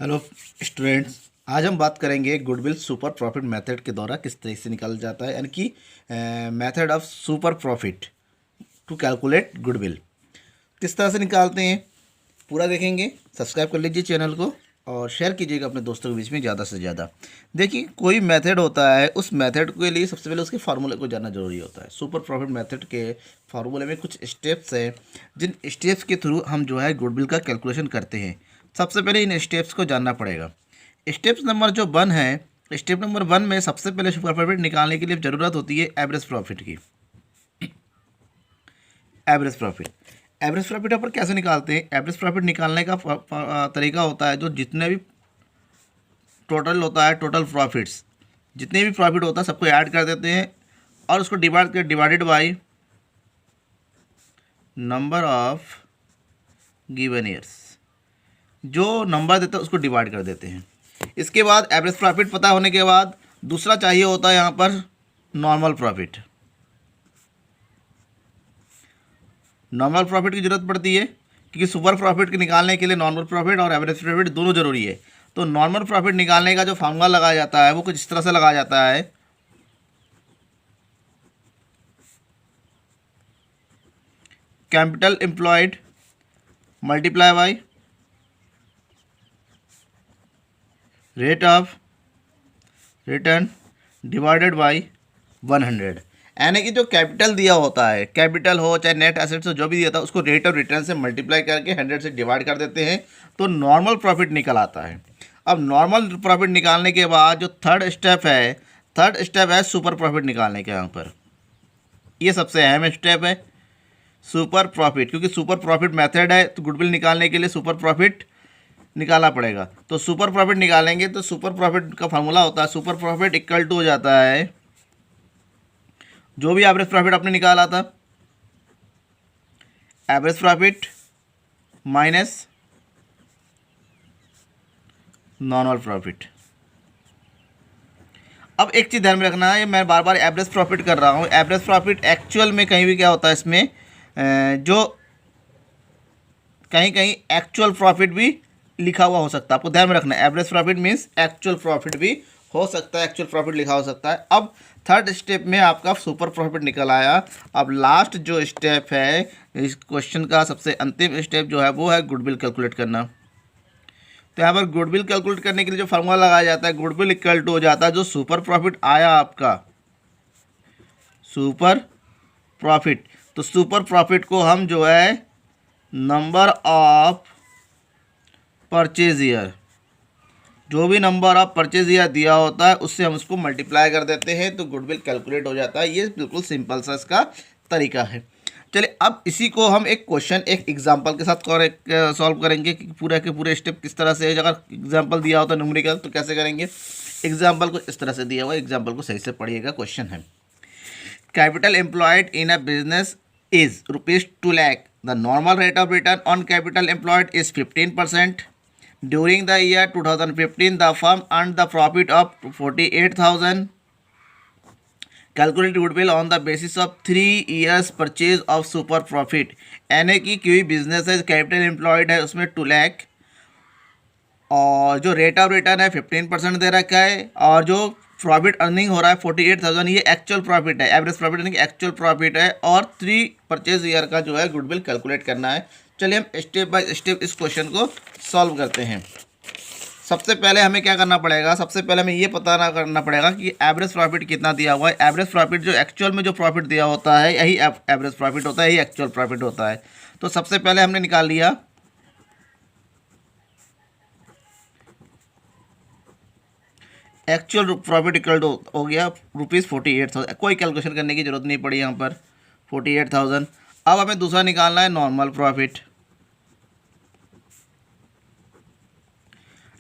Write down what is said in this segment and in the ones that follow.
Hello students. आज हम बात करेंगे गुडविल सुपर प्रॉफिट मेथड के द्वारा किस तरीके से निकाला जाता है, यानी कि method of super profit to calculate goodwill किस तरह से निकालते हैं। पूरा देखेंगे। सब्सक्राइब कर लीजिए चैनल को और शेयर कीजिएगा अपने दोस्तों के बीच में ज़्यादा से ज़्यादा। देखिए, कोई मेथड होता है, उस मेथड के लिए सबसे पहले उसके फार्मूले को जानना जरूरी होता है। सुपर प्रॉफिट मेथड के फार्मूले में कुछ स्टेप्स हैं, जिन स्टेप्स के थ्रू हम जो है गुडविल का कैलकुलेशन करते हैं। सबसे पहले इन स्टेप्स को जानना पड़ेगा। स्टेप्स नंबर जो 1 है, स्टेप नंबर 1 में सबसे पहले सुपर प्रॉफिट निकालने के लिए ज़रूरत होती है एवरेज प्रॉफिट की। एवरेज प्रॉफिट अपन कैसे निकालते हैं? एवरेज प्रॉफिट निकालने का तरीका होता है, जो जितने भी टोटल होता है, टोटल प्रॉफिट्स जितने भी प्रॉफिट होता है सबको ऐड कर देते हैं और उसको divided by number of given years. जो नंबर देता है उसको डिवाइड कर देते हैं। इसके बाद एवरेज प्रॉफिट पता होने के बाद दूसरा चाहिए होता है यहाँ पर नॉर्मल प्रॉफिट। नॉर्मल प्रॉफिट की ज़रूरत पड़ती है क्योंकि सुपर प्रॉफिट के निकालने के लिए नॉर्मल प्रॉफिट और एवरेज प्रॉफिट दोनों ज़रूरी है। तो नॉर्मल प्रॉफिट निकालने का जो फार्मूला लगाया जाता है वो कुछ इस तरह से लगाया जाता है। Capital employed multiply by rate of return divided by 100। यानी कि जो कैपिटल दिया होता है, कैपिटल हो चाहे नेट एसेट्स हो, जो भी दिया था उसको रेट ऑफ रिटर्न से मल्टीप्लाई करके 100 से डिवाइड कर देते हैं तो नॉर्मल प्रॉफिट निकल आता है। अब नॉर्मल प्रॉफिट निकालने के बाद जो थर्ड स्टेप है सुपर प्रॉफिट निकालने के। यहाँ पर ये सबसे अहम स्टेप है, सुपर प्रॉफिट। क्योंकि सुपर प्रॉफिट मेथड है तो गुडविल निकालने के लिए सुपर प्रॉफिट निकालना पड़ेगा। तो सुपर प्रॉफिट निकालेंगे तो सुपर प्रॉफिट का फार्मूला होता है, सुपर प्रॉफिट इक्वल टू हो जाता है जो भी एवरेज प्रॉफिट आपने निकाला था, average profit minus normal profit. अब एक चीज़ ध्यान में रखना है, मैं बार बार एवरेज प्रॉफिट कर रहा हूँ। एवरेज प्रॉफिट एक्चुअल में कहीं भी क्या होता है, इसमें जो कहीं कहीं एक्चुअल प्रॉफिट भी लिखा हुआ हो सकता है। आपको ध्यान में रखना है, average profit means actual profit भी हो सकता है, एक्चुअल प्रॉफिट लिखा हो सकता है। अब थर्ड स्टेप में आपका सुपर प्रॉफिट निकल आया। अब लास्ट जो स्टेप है इस क्वेश्चन का, सबसे अंतिम स्टेप जो है वो है गुडविल कैलकुलेट करना। तो यहाँ पर गुडविल कैलकुलेट करने के लिए जो फार्मूला लगाया जाता है, गुडविल इक्वल टू हो जाता है जो सुपर प्रॉफिट आया आपका, सुपर प्रॉफिट। तो सुपर प्रॉफिट को हम जो है नंबर ऑफ परचेज ईयर, जो भी नंबर ऑफ परचेज ईयर दिया होता है उससे हम उसको मल्टीप्लाई कर देते हैं तो गुडविल कैलकुलेट हो जाता है। ये बिल्कुल सिंपल सा इसका तरीका है। चलिए, अब इसी को हम एक क्वेश्चन, एक एग्जांपल के साथ सॉल्व करेंगे कि पूरा के पूरे स्टेप किस तरह से। अगर एग्जांपल दिया होता है न्यूमेरिकल तो कैसे करेंगे। एग्जांपल को इस तरह से दिया हुआ है, एग्जांपल को सही से पढ़िएगा। क्वेश्चन है, capital employed in a business is ₹2 lakh. The normal rate of return on capital employed is 15%. During the year 2015, the firm earned the profit of 48,000. Calculate goodwill on the basis of 3 years purchase of super profit. यानी कि कोई business है, capital employed है, उसमें 2 लाख और जो rate of return है 15% दे रखा है और जो प्रॉफिट अर्निंग हो रहा है 48,000, ये एक्चुअल प्रॉफिट है, एवरेज प्रॉफिट यानी कि एक्चुअल प्रॉफिट है। और 3 परचेज ईयर का जो है गुडविल कैलकुलेट करना है। चलिए हम स्टेप बाय स्टेप इस क्वेश्चन को सॉल्व करते हैं। सबसे पहले हमें क्या करना पड़ेगा, सबसे पहले हमें ये पता करना पड़ेगा कि एवरेज प्रॉफिट कितना दिया हुआ है। एवरेज प्रॉफिट जो एक्चुअल में जो प्रॉफिट दिया होता है यही एवरेज प्रॉफिट होता है, यही एक्चुअल प्रॉफिट होता है। तो सबसे पहले हमने निकाल लिया एक्चुअल प्रॉफिट इक्वल टू हो गया ₹48,000। कोई कैलकुलेशन करने की जरूरत नहीं पड़ी यहाँ पर, 48,000। अब हमें दूसरा निकालना है नॉर्मल प्रॉफिट।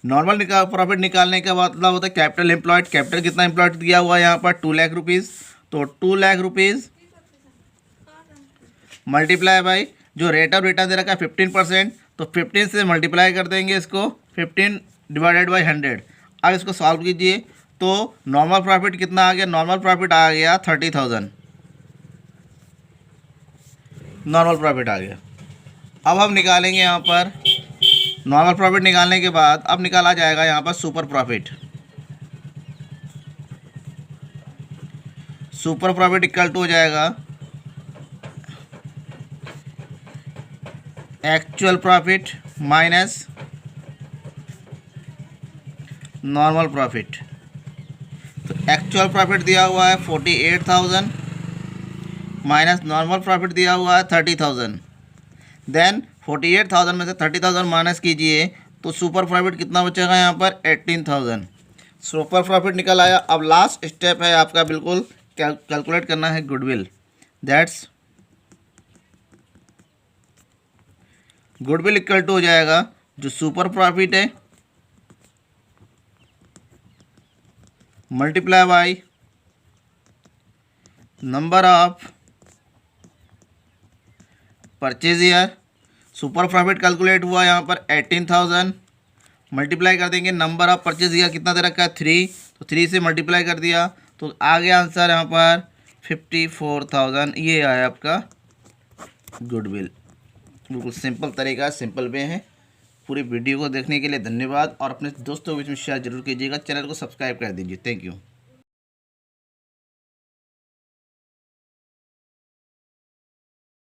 नॉर्मल प्रॉफिट निकालने का मतलब होता है कैपिटल एम्प्लॉयड। कैपिटल कितना एम्प्लॉयड दिया हुआ है यहाँ पर, 2 लाख रुपीज़। तो 2 लाख रुपीज़ मल्टीप्लाई बाई जो रेट ऑफ रिटर्न दे रखा है 15%, तो 15 से मल्टीप्लाई कर देंगे इसको, 15 डिवाइडेड बाई 100। अब इसको सॉल्व कीजिए तो नॉर्मल प्रॉफिट कितना आ गया, नॉर्मल प्रॉफिट आ गया 30,000, नॉर्मल प्रॉफिट आ गया। अब हम निकालेंगे यहाँ पर नॉर्मल प्रॉफिट निकालने के बाद अब निकाला जाएगा यहाँ पर super profit. Super profit equal to हो जाएगा actual profit minus normal profit. तो एक्चुअल प्रॉफिट दिया हुआ है 48,000 माइनस नॉर्मल प्रॉफिट दिया हुआ है 30,000। देन 48,000 में से 30,000 माइनस कीजिए तो सुपर प्रॉफिट कितना बचेगा यहाँ पर 18,000। सुपर प्रॉफिट निकल आया। अब लास्ट स्टेप है आपका बिल्कुल कैलकुलेट करना है goodwill. That's goodwill equal to हो जाएगा जो सुपर प्रॉफिट है multiply by number of purchase year. Super profit calculate हुआ यहाँ पर 18,000 मल्टीप्लाई कर देंगे नंबर ऑफ परचेज ईयर कितना दे रखा है 3, तो 3 से मल्टीप्लाई कर दिया तो आ गया आंसर यहाँ पर 54,000। ये आया आपका गुडविल। बिल्कुल सिंपल तरीका, सिंपल वे है। पूरी वीडियो को देखने के लिए धन्यवाद और अपने दोस्तों के बीच में शेयर जरूर कीजिएगा। चैनल को सब्सक्राइब कर दीजिए। Thank you.